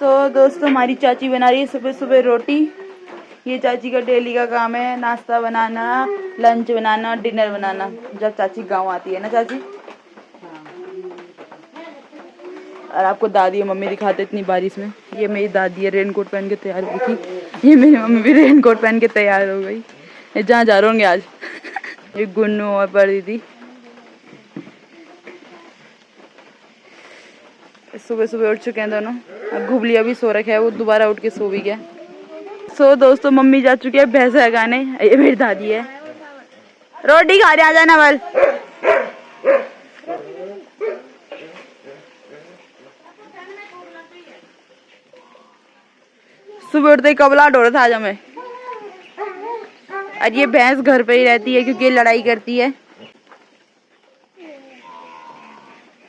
दोस्तों हमारी चाची बना रही है सुबह सुबह रोटी। ये चाची का डेली का काम है, नाश्ता बनाना, लंच बनाना और डिनर बनाना जब चाची गांव आती है ना चाची। और आपको दादी और मम्मी दिखाते इतनी बारिश में। ये मेरी दादी है, रेनकोट पहन के तैयार हुई थी। ये मेरी मम्मी भी रेनकोट पहन के तैयार हो गई। ये जहाँ जा रहे होंगे आज। ये गुन्नू और बड़ी दीदी सुबह सुबह उठ चुके हैं दोनों। अब घुबलिया भी सो रखा है, वो दोबारा उठ के सो भी गया। दोस्तों मम्मी जा चुकी है भैंस लगाने। ये मेरी दादी है, रोटी खा रहे, आ जाना बल। सुबह उठते ही कबलाहट हो रहा था आज हमें। और ये भैंस घर पे ही रहती है क्योंकि ये लड़ाई करती है।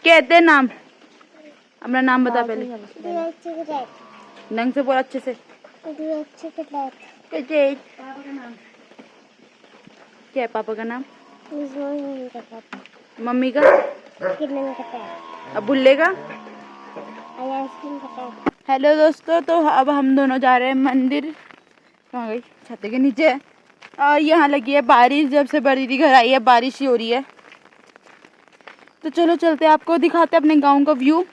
कहते हैं नाम, अपना नाम बता पहले। नंग से बोल अच्छे से। क्या है पापा का नाम? मम्मी का? अब बुल्ले का? हेलो दोस्तों, तो अब हम दोनों जा रहे हैं मंदिर। कहाँ गई? छत के नीचे। और यहाँ लगी है बारिश, जब से बड़ी दीदी घर आई है बारिश ही हो रही है। तो चलो चलते हैं, आपको दिखाते हैं अपने गांव का व्यू।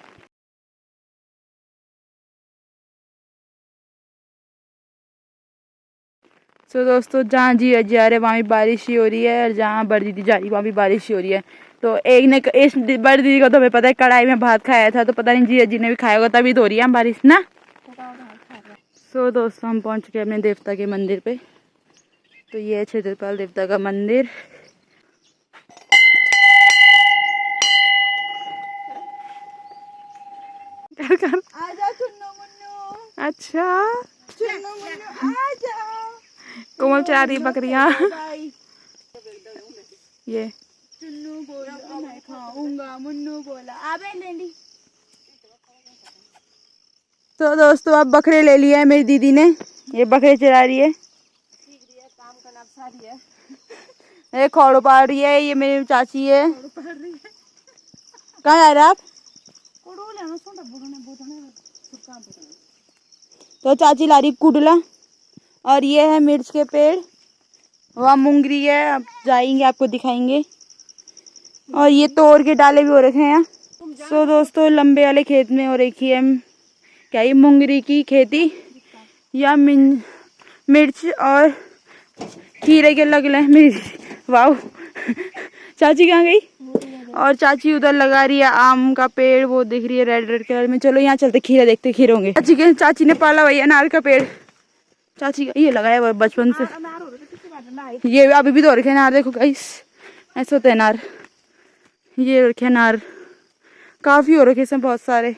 दोस्तों जहाँ जी जा रहे वहाँ भी बारिश ही हो रही है, और जहाँ बड़ी दीदी जा रही वहाँ भी बारिश ही हो रही है। तो एक ने इस बड़ी दीदी को तो हमें पता है कढ़ाई में भात खाया था, तो पता नहीं जी जी ने भी खाया होगा, तभी तो हो रही है बारिश ना। दोस्तों हम पहुँच गए अपने देवता के मंदिर पे। तो ये है क्षेत्रपाल देवता का मंदिर। आजा चुन्नू मुन्नू। अच्छा चुन्नू मुन्नू आजा। कोमल चला रही बकरियां। ये चुन्नू बोला मैं खाऊंगा, मुन्नू बोला आबे लेंडी। तो दोस्तों अब बकरे ले लिए हैं मेरी दीदी ने। ये बकरे चला रही है, काम का नक्शा रही है। ये खोड़ो पाड़ रही है, ये मेरी चाची है। कहाँ जा रहे आप? तो चाची ला रही कुडला, और ये है मिर्च के पेड़, वहाँ मुंगरी है, अब जाएंगे आपको दिखाएंगे। और ये तोड़ के डाले भी हो रखे हैं। दोस्तों लंबे वाले खेत में हो रखी है क्या ये मुंगरी की खेती, या मिर्च और खीरे के लगले मिर्च। वाह चाची कहाँ गई? और चाची उधर लगा रही है आम का पेड़, वो दिख रही है रेड रेड कलर में। चलो यहाँ चलते, खीरा देखते, खीरे होंगे। चाची ने पाला हुआ अनार का पेड़, चाची ये लगाया हुआ बचपन से। ये अभी भी तो रखे अनार, देखो गाइस ऐसे होते हैं अनार। ये रखे अनार, काफी हो रखे इसमें बहुत सारे।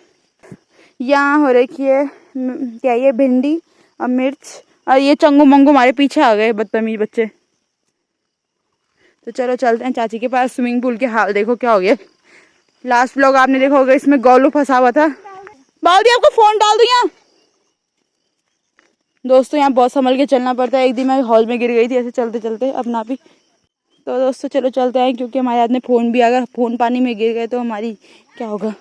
यहाँ हो रखी है क्या ये भिंडी और मिर्च। और ये चंगू मंगू हमारे पीछे आ गए बदतमीज बच्चे। तो चलो चलते हैं चाची के पास। स्विमिंग पूल के हाल देखो क्या हो गया। लास्ट व्लॉग आपने देखा होगा, इसमें गोलू फंसा हुआ था। बाउदी आपको फोन डाल दूं यहाँ। दोस्तों यहाँ बहुत संभल के चलना पड़ता है, एक दिन मैं हॉल में गिर गई थी ऐसे चलते चलते अपना भी। तो दोस्तों चलो चलते हैं, क्योंकि हमारे हाथ में फ़ोन भी, अगर फ़ोन पानी में गिर गए तो हमारी क्या होगा।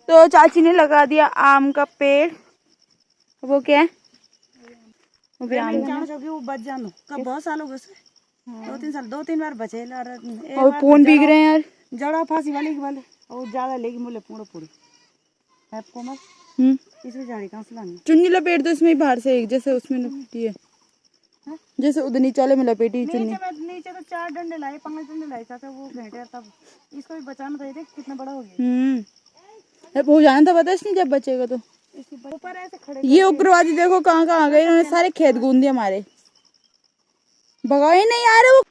तो चाची ने लगा दिया आम का पेड़। वो क्या है? वो भी आम वो बच जानो कब बहुत साल हो गए, 2-3 साल, 2-3 बार बचे। और फोन बिक रहे हैं यार, जड़ा फांसी वाले की वाले और ज्यादा लेगी मुझे पूरा पूरी है कोमल। इसमें जाड़ी कहां से लानी? चुन्नी लपेट दो इसमें बाहर से, एक जैसे उसमें लपेटी है, जैसे उधर नीचे वाले में लपेटी चुन्नी। नीचे तो 4 डंडे लाए, 5 डंडे लाए था, वो भेंटे तब इसको भी बचाना था। देख कितना बड़ा हो गया। हो जाना था पता नहीं जब बचेगा तो। ऊपर ऐसे खड़े ये उग्रवादी देखो कहाँ कहाँ आ गए, इन्होंने सारे खेत गूंद दिए हमारे। भगाओ ही नहीं यार, वो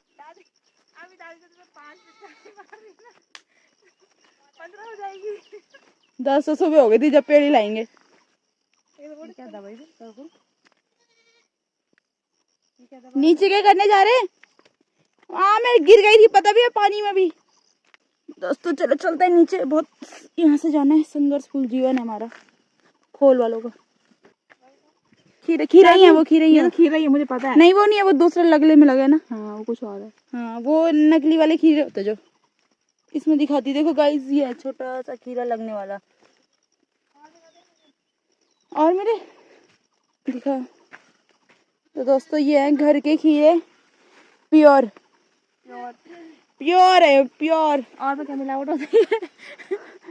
10 तो सुबह हो गई थी जब पेड़ ही लाएंगे। नीचे क्या करने जा रहे? हाँ मैं गिर गई थी, पता भी है पानी में भी। दोस्तों चलो चलते हैं नीचे, बहुत यहाँ से जाना है। संघर्षफुल जीवन है हमारा खोल वालों का। खीरा ही है, वो खीरा ही है। खीरा ही है मुझे पता है। नहीं वो नहीं है, वो दूसरे लगले में लगे ना। हाँ वो कुछ और है। हाँ वो नकली वाले खीरे होते जो इसमें दिखाती। देखो गाइस ये है छोटा सा खीरा लगने वाला, और मेरे दिखा। तो दोस्तों ये है घर के खीरे, प्योर प्योर है, प्योर। और तो क्या मिलावट होती है?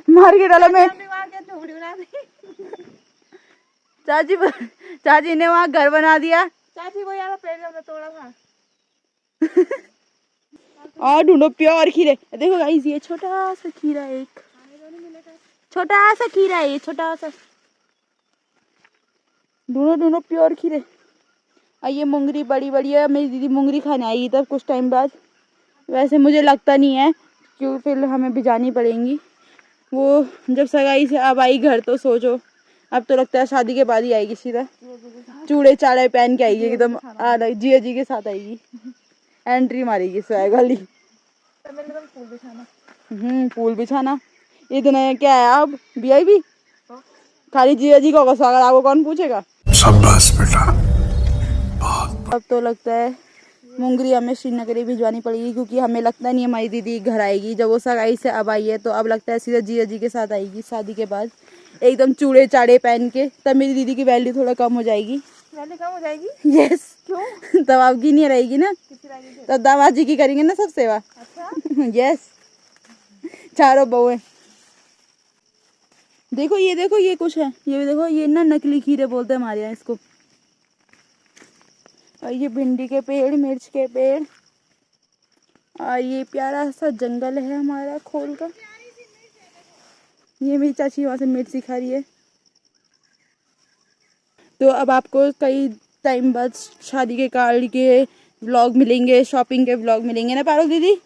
मार के डाला मैं। चाची चाची ने वहाँ घर बना दिया। चाची को यार पेड़ जब तोड़ा था। और ढूंढो प्योर खीरे। देखो गाइस ये छोटा सा खीरा है, एक छोटा सा खीरा है, ये छोटा सा। ढूंढो ढूंढो प्योर खीरे। और ये मुंगरी बड़ी बड़ी है, मेरी दीदी मुंगरी खाने आएगी तब कुछ टाइम बाद। वैसे मुझे लगता नहीं है क्योंकि फिर हमें भिजानी पड़ेंगी वो। जब सगाई से अब आई घर तो सोचो, अब तो लगता है शादी के बाद ही आएगी सीधा। चूड़े चाड़े पहन के आएगी एकदम, जिया जी के साथ आएगी, एंट्री मारेगी स्वैग वाली। फूल बिछाना इतने क्या है अब वीआईपी। खाली जिया जी का होगा स्वागत, आपको कौन पूछेगा। शाबाश बेटा। अब तो लगता है मुंगरी हमें श्रीनगर ही भिजवानी पड़ेगी क्योंकि हमें लगता नहीं हमारी दीदी घर आएगी। जब वो सगाई से अब आई है तो अब लगता है सीधा जिया जी के साथ आएगी शादी के बाद, एकदम चूड़े चाड़े पहन के। तब मेरी दीदी की वैल्यू थोड़ा कम हो जाएगी। वैल्यू कम हो जाएगी? यस। क्यों? तब आपकी नहीं रहेगी ना, तब दामाद जी की करेंगे ना सब सेवा। अच्छा। यस। चारों बहुएं। देखो ये कुछ है, ये देखो, ये ना नकली खीरे बोलते हैं हमारे यहाँ इसको। और ये भिंडी के पेड़, मिर्च के पेड़, और ये प्यारा सा जंगल है हमारा खोल का। ये मेरी चाची वहाँ से मिर्च सिखा रही है। तो अब आपको कई टाइम बाद शादी के कार्ड के व्लॉग मिलेंगे, शॉपिंग के व्लॉग मिलेंगे ना पारुल दीदी।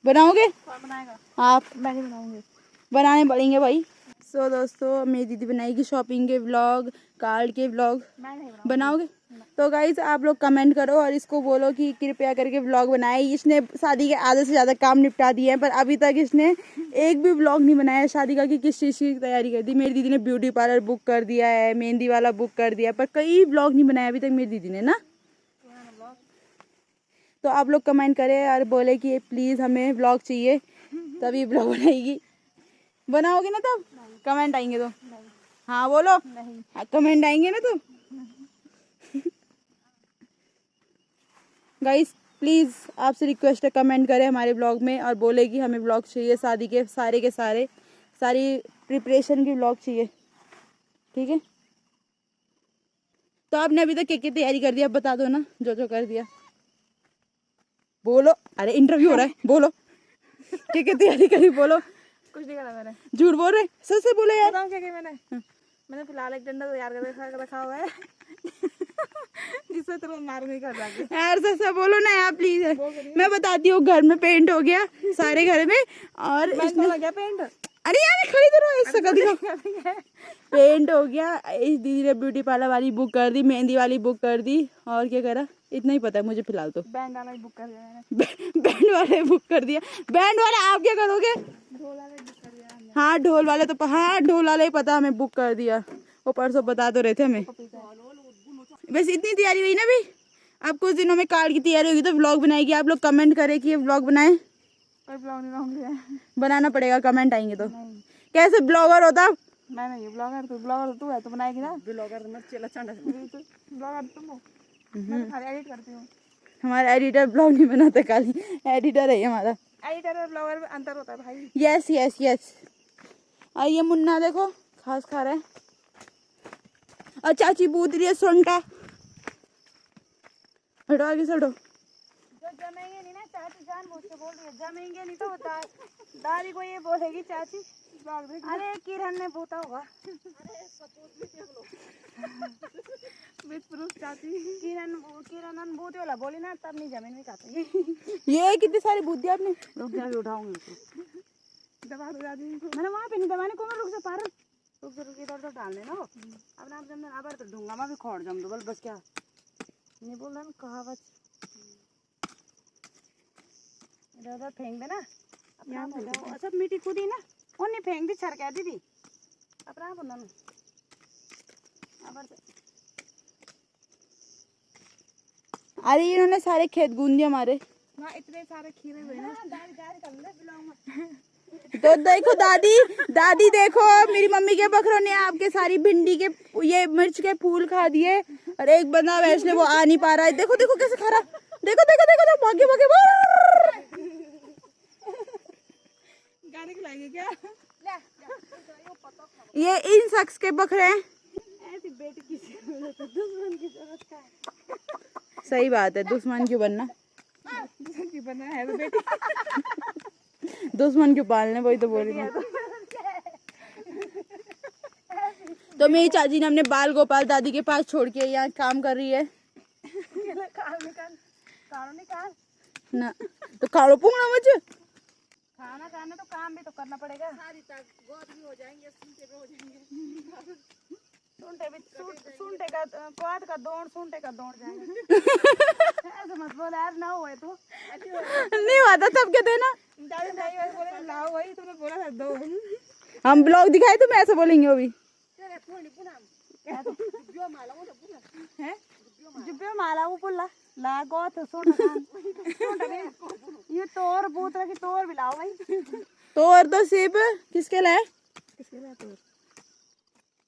बनाओगे? कौन बनाएगा? आप। मैं नहीं बनाऊंगी। बनाने पड़ेंगे भाई। सो दोस्तों मेरी दीदी बनाएगी शॉपिंग के व्लॉग, कार्ड के व्लॉग। मैं नहीं बनाऊंगी। बनाओगे? तो गाइज आप लोग कमेंट करो और इसको बोलो कि कृपया करके व्लॉग बनाए। इसने शादी के आधे से ज़्यादा काम निपटा दिए हैं पर अभी तक इसने एक भी व्लॉग नहीं बनाया शादी का कि किस चीज़ की तैयारी कर दी। मेरी दीदी ने ब्यूटी पार्लर बुक कर दिया है, मेहंदी वाला बुक कर दिया है, पर कई व्लॉग नहीं बनाया अभी तक मेरी दीदी ने ना। तो आप लोग कमेंट करें और बोले कि प्लीज़ हमें व्लॉग चाहिए, तभी व्लॉग बनाएगी। बनाओगे ना तब कमेंट आएंगे तो? हाँ बोलो। नहीं। कमेंट आएंगे ना तो? गाइस प्लीज़ आपसे रिक्वेस्ट है, कमेंट करें हमारे ब्लॉग में और बोले कि हमें ब्लॉग चाहिए शादी के सारे सारी प्रिपरेशन की ब्लॉग चाहिए, ठीक है। तो आपने अभी तक क्या तैयारी कर दिया बता दो ना, जो कर दिया बोलो। अरे इंटरव्यू हो रहा है, बोलो क्या तैयारी करी, बोलो। कुछ नहीं करा मैंने। झूठ बोल रहे, सच से बोलो यार। बताऊं क्या मैंने फिलहाल एक डंडा तैयार कर रखा हुआ है जिससे तुरंत मार नहीं कर जाएगी। यार सच से बोलो ना यार प्लीज। मैं बताती हूँ, घर में पेंट हो गया सारे घर में और इसमें हो गया पेंट। अरे यार खड़ी तो रहो, इससे दिखा। पेंट हो गया, इस दीदी ने ब्यूटी पार्लर वाली बुक कर दी, मेहंदी वाली बुक कर दी, और क्या करा इतना ही पता है मुझे फिलहाल। तो बैंड वाला बुक कर दिया मैंने। बैंड वाले बुक कर दिया। बैंड वाले आप क्या करोगे? ढोल वाले बुक कर दिया हमने। हाँ ढोल वाले तो, हाँ ढोल वाले ही पता हमें बुक कर दिया, वो परसों बता तो रहे थे हमें। बस इतनी तैयारी हुई ना। अभी अब कुछ दिनों में कार्ड की तैयारी होगी तो व्लॉग बनाएगी। आप लोग कमेंट करें कि ये व्लॉग बनाए। कोई ब्लॉग नहीं बनाऊंगी। बनाना पड़ेगा, कमेंट आएंगे तो। कैसे ब्लॉगर होता? मैं नहीं ब्लॉगर, तू है तो बनाएगी ना। ब्लॉगर मत चला चंडा। ब्लॉगर तुम हो, मैं खाली एडिट करती हूँ। हमारा एडिटर ब्लॉग नहीं बनाता, खाली एडिटर है हमारा। एडिटर और ब्लॉगर में अंतर होता है भाई। Yes yes yes. और ये मुन्ना देखो घास खा रहा है और चाची बूद रही है सोंटा। हटो आगे से हटो। जो जमेंगे नहीं ना, चाची जानबूझ के बोल रही है जमेंगे नहीं तो दादी को ये बोलेगी चाची। अरे किरण ने पूछा होगा। अरे सपोर्ट भी देख लो। विद प्रूफ चाची। किरण बूते वाला बोली ना, तब नहीं जमीन में खाते। ये कितनी सारी बुद्धि आपने। रुक जा, उठाऊंगी दबा दो दादी। मैंने वहाँ पे नहीं दबाने को, मैं रुक जा पार रुक इधर तो डाल देना। अब ना जब मैं आबर तो ढूंगा मैं भी खोड़ जम दो बस क्या नहीं बोल रहा कहावत। इधर उधर फेंक देना अपना। सब मिट्टी कूदी ना उन्हें फेंक दी छरका दीदी अपना बोलना ना। अरे इन्होंने सारे खेत गूंद दिए हमारे। वहाँ इतने सारे खीरे हुए ना। तो देखो दादी, दादी देखो मेरी मम्मी के बकरों ने आपके सारी भिंडी के ये मिर्च के फूल खा दिए और एक बंदा वैसे वो आ नहीं पा रहा है। देखो देखो कैसे खा रहा, देखो देखो देखो देखो, भागे भागे गाने खिलाएंगे क्या? ये इन शख्स के बकरे हैं। ऐसी बेटी किसी को दुश्मन की जरूरत है। सही बात है, दुश्मन क्यों बनना, दुश्मन की बना है तो बेटी। दुश्मन क्यों पालने, वही तो बोल रही थी। तो मेरी चाची ने अपने बाल गोपाल दादी के पास छोड़ के यहाँ काम कर रही है ना। तो खाओ पुंगना मुझे खाना खाना तो काम भी तो करना पड़ेगा। सारी तक गोद भी हो जाएंगे, सुनते भी हो जाएंगे। सुनते का गोद का दौड़, सुनते का दौड़ जाएंगे। ऐसे मत बोल यार, ना हुए तो नहीं हुआ था तब क्या देना। दादी नहीं वैसे बोले लाओ, वही तुमने बोला था दो। हम ब्लॉग दिखाए तो मैं ऐसा बोलेंगे अभी। जुब्बे माला वो पुल्ला ला गोद सुन ये तोर बूत रखी, तोर भी लाओ भाई। तोर तो सिर्फ किसके लिए? किसके लिए तोर?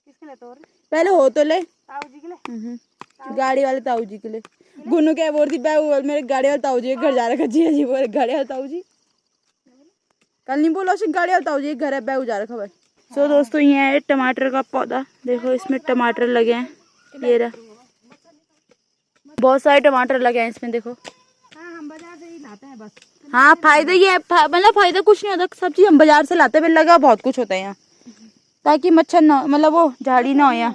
किसके लिए तोर? पहले हो तो ले ताऊ जी के लिए। गाड़ी वाले ताऊ जी के लिए। गुन्नू क्या बोल रही है, मेरे गाड़ी वाले ताऊ जी के घर जा रखा। जी जी बोले गाड़ी वाले ताऊ जी, कल नहीं बोला गाड़ी वाले ताऊ जी घर है, बैग जा रखा भाई। तो दोस्तों ये है टमाटर का पौधा, देखो इसमें टमाटर लगे हैं, ये रहा, बहुत सारे टमाटर लगे हैं इसमें देखो। हाँ हम बाजार से ही लाते हैं बस। हाँ फायदा ये है, मतलब फायदा कुछ नहीं होता, सब चीज हम बाजार से लाते हैं, लगा बहुत कुछ होता है यहाँ, ताकि मच्छर ना, मतलब वो झाड़ी ना हो यहाँ,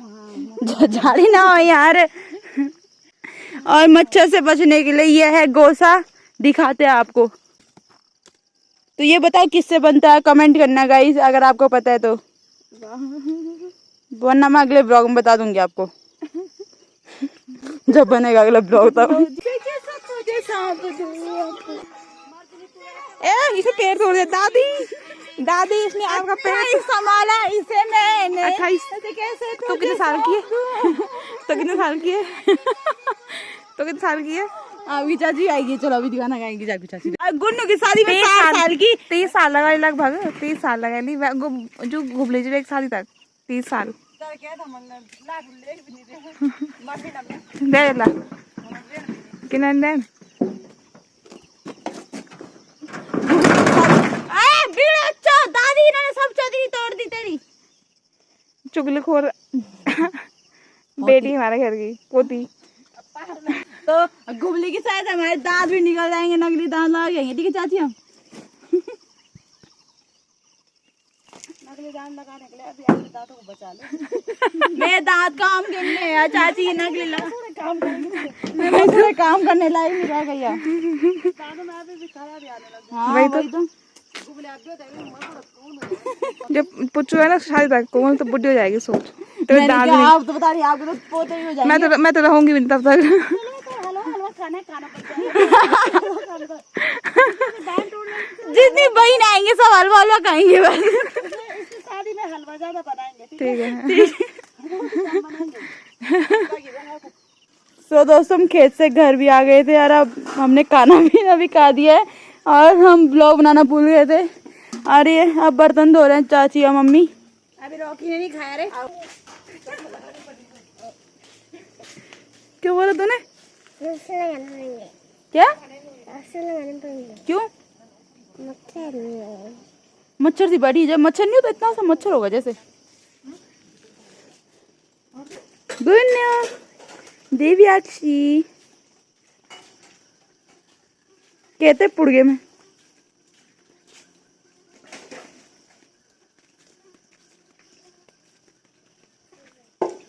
झाड़ी ना हो यार। और मच्छर से बचने के लिए ये है गोसा, दिखाते हैं आपको। तो ये बताओ किससे बनता है, कमेंट करना गाइस अगर आपको पता है तो, वरना मैं अगले ब्लॉग में बता दूंगी आपको जब बनेगा अगला ब्लॉग तब। इसे पेड़ तोड़ दिया दादी, दादी इसने आपका पेड़ संभाला इसे मैंने। 28 कैसे तो कितने साल की है? तो कितने साल की है? तो कितने साल की है? आपकी चाची आएगी, चलो अभी दिखाना आएगी जाके चाची। गुन्नू की शादी में 4 साल की, 30 साल लगा लगभग, 30 साल लगा नहीं जो घुबले जी एक शादी तक 30 साल दे ला किन दे। अच्छा दादी इन्होंने सब चादरी तोड़ दी तेरी। चुगलखोर बेटी हमारे घर की पोती। तो गुबली की शायद हमारे दांत भी निकल जाएंगे, नकली दांत लग जाएंगे, ठीक है चाची। हम नकली दांत लगाने के लिए अभी अपने दांतों को बचा ले। मेरे दांत काम करने हैं चाची, ये नकली लगा काम करेंगे, मैं काम करने लायक नहीं रह गया। दांतों में अभी भी खराबी आने लगी। हाँ वही तो जब पुच्चू है ना शादी तक कोमल तो बुढ़ी हो जाएगी, सोच। तो आप तो बता रही, आपके तो पोते ही हो जाएंगे। मैं तो रहूंगी भी नहीं तब तक। जितनी बहन आएंगे सब हलवा हलवा खाएंगे बस। शादी में हलवा ज्यादा बनाएंगे, ठीक है। तो दोस्तों हम खेत से घर भी आ गए थे यार, अब हमने खाना पीना भी खा दिया है और हम ब्लॉग बनाना भूल गए थे। और ये अब बर्तन धो रहे हैं चाची और मम्मी। अभी रॉकी ने नहीं खाया रे। क्यों बोला तूने? क्या? क्यों? मच्छर सी बड़ी, जब मच्छर नहीं होता इतना सा मच्छर होगा जैसे। देव्याक्षी कहते पुड़गे में।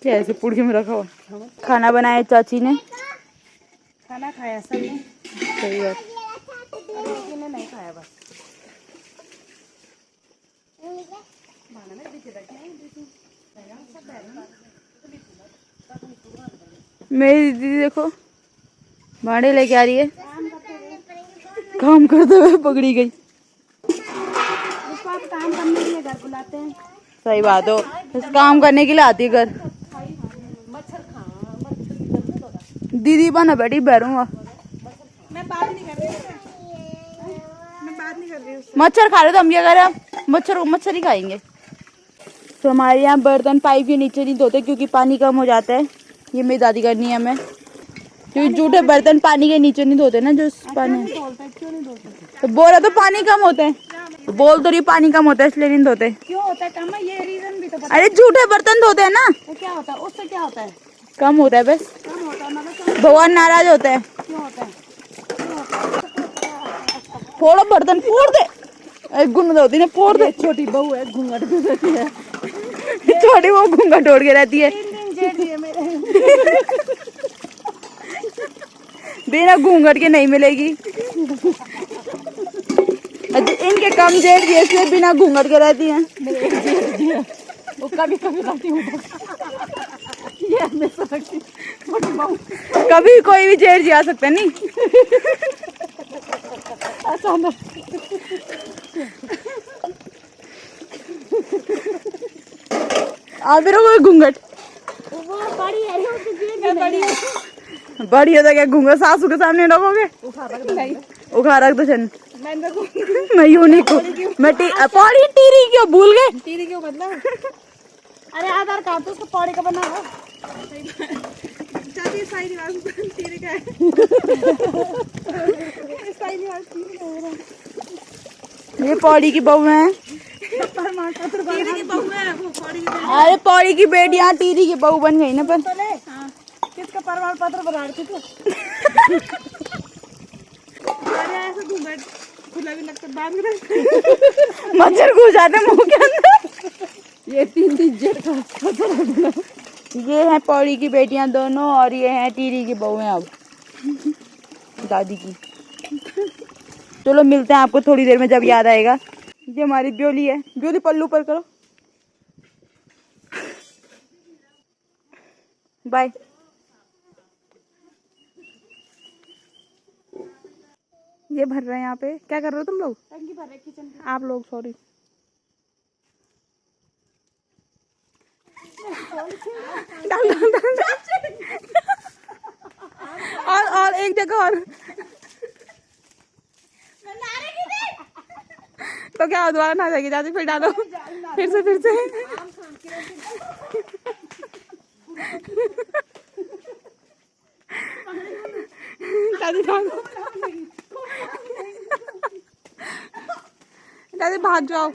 क्या ऐसे पुड़गे में रखा हुआ? खाना बनाया चाची ने, खाना खाया सबने, सही बात। रॉकी ने नहीं खाया बस। मेरी दीदी देखो भाड़े लेके आ रही है, काम करते हुए पकड़ी गई। उसको आप काम करने के लिए घर बुलाते हैं। सही बात हो, इस काम करने के लिए आती है घर। दीदी बना बैठी बैठूंगा, मैं बात नहीं कर रही, मैं बात नहीं कर रही। मच्छर खा रहे तो हम क्या करें अब? मच्छर ही खाएंगे। तो हमारे यहाँ बर्तन पाइप के नीचे नहीं धोते क्योंकि पानी कम हो जाता है। ये मेरी दादी का नियम है, क्योंकि जूठे बर्तन पानी के नीचे नहीं धोते ना, जो पानी। क्यों नहीं धोते? तो बोल रहा तो पानी कम होते हैं, तो बोल तो रही पानी कम होता है इसलिए नहीं धोते। क्यों होता है कम? ये रीजन भी तो पता। अरे जूठे बर्तन धोते हैं ना, तो क्या होता है उससे? क्या होता है? कम होता है बस। कम होता है मतलब भगवान नाराज होते हैं। क्यों होता है? फोड़ो बर्तन, फोड़ दे। एक गुण होती है, फोड़ दे। छोटी बहू है, घूंघट भी रहती है। छोटी वो घूंघट ओढ़ के रहती है। 3 दिन जेल दिए मेरे। बिना घूंघट के नहीं मिलेगी। इनके कम जेठ दिए इसलिए बिना घूंघट के रहती हैं। वो कभी कभी रखती हूँ, ये हमेशा रखती छोटी बहू। कभी कोई भी जेठ जी आ सकता है। नहीं अचानक आप मेरे को घूंघट वो बड़ी है, उसकी जेल भी बड़ी है। बड़ी होता क्या घूंघट सासू के सामने रखोगे? नहीं, उखा रख दो चन। मैं मैं यूं नहीं मैं पौड़ी टीरी क्यों भूल गए? टीरी क्यों बदला? अरे आधार कार्ड तो उसको पौड़ी का बना हो। टीरी का है। ये पौड़ी की बहू है। प्रमाण पत्र टीरी की बहू है वो, पौड़ी की। अरे पौड़ी की बेटियां टीरी की बहू बन गई ना। पर किसका प्रमाण पत्र बना रही थी? अरे ऐसे घूंघट खुला भी लगता बांध के मच्छर घुस जाते मुंह के अंदर। ये 3 जेठ का। ये है पौड़ी की बेटियां दोनों, और ये है टीरी की बहू है अब दादी की। चलो मिलते हैं आपको थोड़ी देर में जब याद आएगा। ये हमारी ब्योली है। ब्योली पल्लू पर करो, बाय। ये भर रहे हैं यहाँ पे। क्या कर रहे हो तुम लोग? टंकी भर रहे किचन। आप लोग सॉरी। डाल डाल डाल डाल। और एक जगह और। तो क्या हो, दोबारा ना जाएगी दादी? फिर डालो, फिर से दादी भागो, दादी भाग जाओ।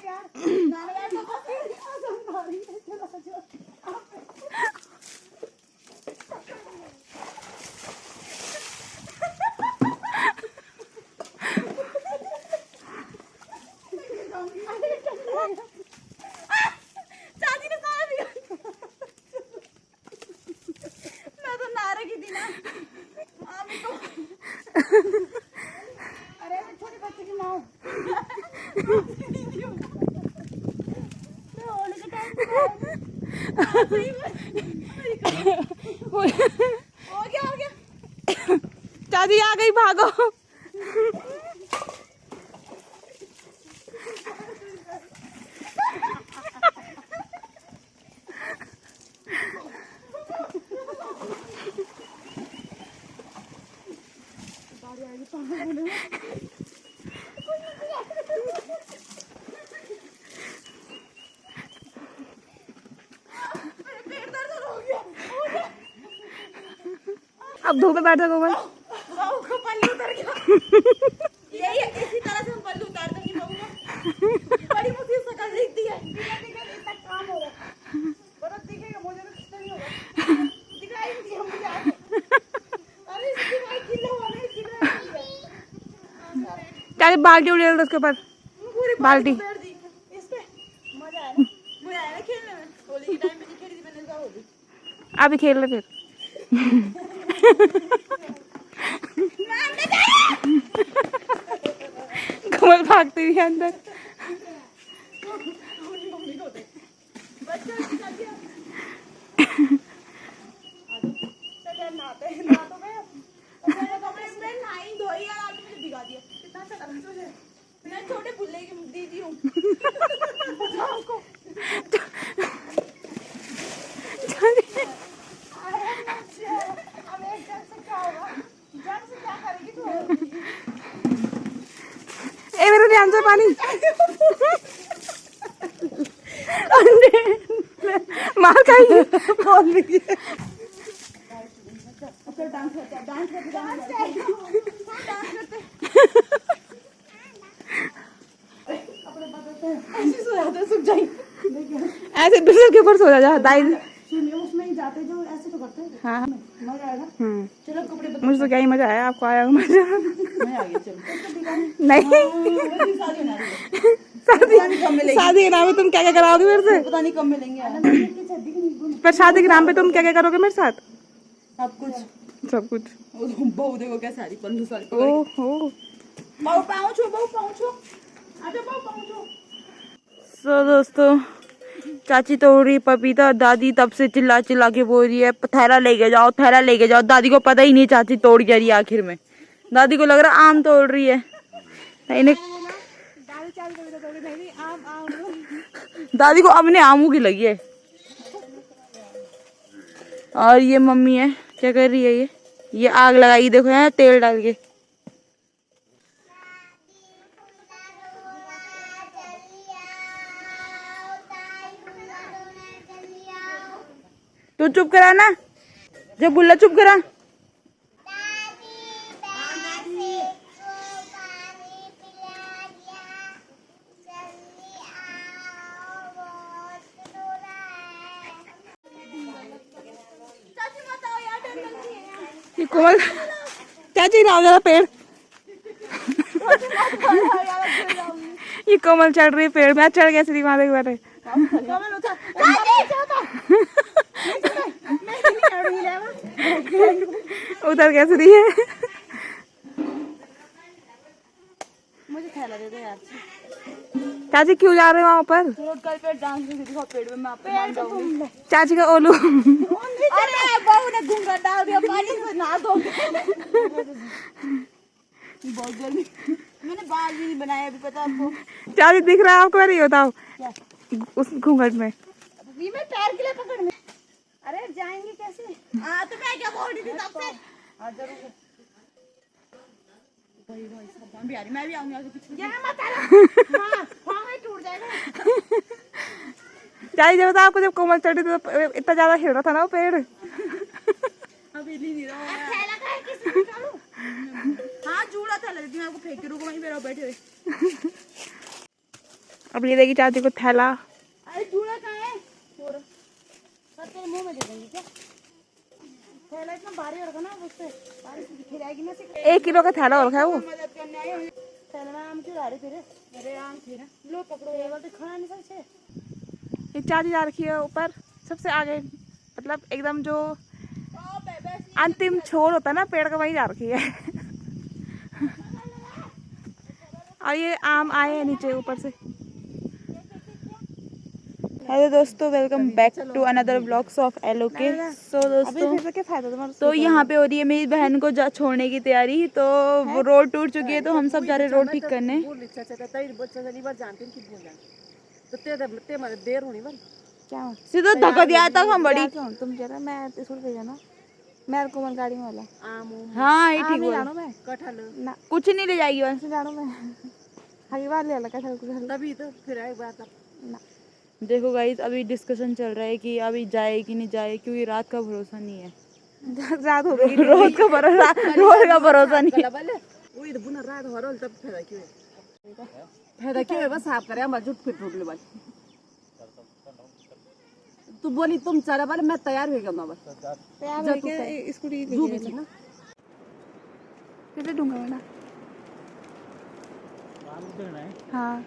चाची ने सारा बिगाड़। मैं तो ना रखी थी ना। अरे छोटे बच्चे की माँ। हो गया। चाची आ गई, भागो। अब धूप में बैठ सको बस। पल्लू उतर गया। यही है, इसी तरह से हम पल्लू उतार देंगे बहू को। बड़ी मुसीबत से कर लेती है। इतना काम हो रहा है। बरत दिखेगा मुझे तो कुछ नहीं होगा। दिखाई नहीं दिया मुझे आज। अरे इसकी भाई किलो वाले चाची बाल्टी उड़े उसके ऊपर। बाल्टी इस पे मजा आया ना? मजा आया ना खेलने में? होली के टाइम पे नहीं खेली थी मैंने, क्या होली? अभी खेल ले फिर। कमल भागती हुई अंदर। छोटे बुल्ले की दीदी हूँ। ए मेरे ध्यान से पानी। मार खाएगी। बोल रही है। ऐसे सो जाते हैं, सूख जाएंगे। ऐसे बिस्तर के ऊपर सो जा दाई। उसमें ही जाते जो ऐसे तो करते हैं। हाँ मजा आएगा। चलो कपड़े बदल। मुझे तो क्या ही मजा आया, आपको आया मजा? मैं आ गई, चलो। नहीं शादी होने वाली है। शादी के नाम पे तुम क्या क्या कराओगे मेरे से? पता नहीं कब मिलेंगे। पर शादी के नाम पे तुम क्या क्या करोगे मेरे साथ? सब कुछ। सब कुछ। बहू देखो क्या सारी पल्लू सारी। ओहो। बहू पाँचो। आजा बहू पाँचो। सो दोस्तों, चाची तोड़ रही पपीता, दादी तब से चिल्ला चिल्ला के बोल रही है थैला लेके जाओ, थैला लेके जाओ। दादी को पता ही नहीं चाची तोड़ क्या रही है आखिर में। दादी को लग रहा आम तोड़ रही है। इन्हें दादी को अपने आमों की लगी है। और ये मम्मी है, क्या कर रही है ये आग लगाई देखो है तेल डाल के। तू चुप करा ना, जब बुल्ला चुप करा। ये कोमल चाची लाओ जरा पेड़। ये कोमल चढ़ रही है पेड़ में, चढ़ कैसे रही वहां देख बारे। उधर कैसे रही है। मुझे थैला दे दे यार। चाची क्यों जा रहे हो वहाँ ऊपर? कल पे डांस दिखाओ पेड़ में, मैं आपको मान दूंगी। चाची का ओलू। अरे बहू ने घूंघट डाल दिया, पानी से नहा दो। बहुत गर्मी। मैंने बाल भी नहीं बनाया अभी, पता आपको? चाची दिख रहा है आपको? नहीं बताओ उस घूंघट में। अभी मैं पैर के लिए पकड़ में। अरे जाएंगे कैसे? तो मैं क्या बोल रही थी तब से? जरूर। मैं भी आऊंगी आगे पीछे। यहाँ मत आना। हाँ मैं टूट जाएगा। चाची जब बताओ आपको, जब कोमल चढ़ी थी तो इतना ज्यादा हिल रहा था ना वो पेड़। अभी नहीं रहा है। थैला का है, किसी को निकालो। हाँ जूड़ा थैला देती मैं आपको, फेंक के रुको वहीं पे रहो बैठे हुए। अब ये देखी चाची को थैला। अरे जूड़ा कहाँ है? तेरे मुंह में दे देंगे क्या? थैला इतना भारी होगा ना, उससे बारिश दिख जाएगी ना। 1 किलो का थैला हो रखा है वो। मदद करने आई हूँ। थैला में आम क्यों ला रही तेरे? अरे आम थे ना, लो पकड़ो। ये वाला तो खाना नहीं सकते। ये चाची जा रखी है ऊपर सबसे आगे, मतलब एकदम जो अंतिम छोर होता है ना पेड़ का, वही जा रखी है। और ये आम आए हैं नीचे ऊपर से। हेलो दोस्तों, welcome back to another vlogs of Aloke. So दोस्तों, क्या फायदा तुम्हारा? तो यहाँ पे हो रही है मेरी बहन को छोड़ने की तैयारी। तो वो रोड टूट चुकी है, तो हम सब जा रहे रोड ठीक करने। देर होनी बस। क्या सीधा धक्का दिया था हम बड़ी। तुम जरा मैं स्कूल पे जाना, मैं कोमल गाड़ी में वाला आम। हाँ ये ठीक बोला। बोला। मैं कटहल ना कुछ नहीं ले जाएगी बस। जानो मैं हरी बार ले आला कटहल। तभी तो फिर आई बात ना। देखो गाइस, अभी डिस्कशन चल रहा है कि अभी जाए कि नहीं जाए, क्योंकि रात का भरोसा नहीं है। रात हो गई, रोज का भरोसा नहीं है। वही तो बुना रात हो रहा, तब फायदा क्यों है? बस साफ करे हमारा झूठ फिट टूट ले बस। तू बोली तुम चला वाले, मैं तैयार हो गया ना बस। तैयार हो गया स्कूटी लेके ना। कितने दूंगा बेटा? हाँ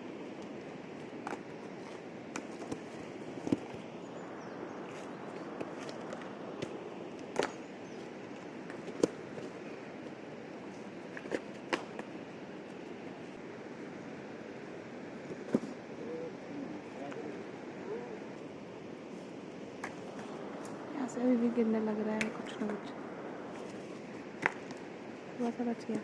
अभी भी गिरने लग रहा है कुछ ना कुछ। थोड़ा सा बच गया।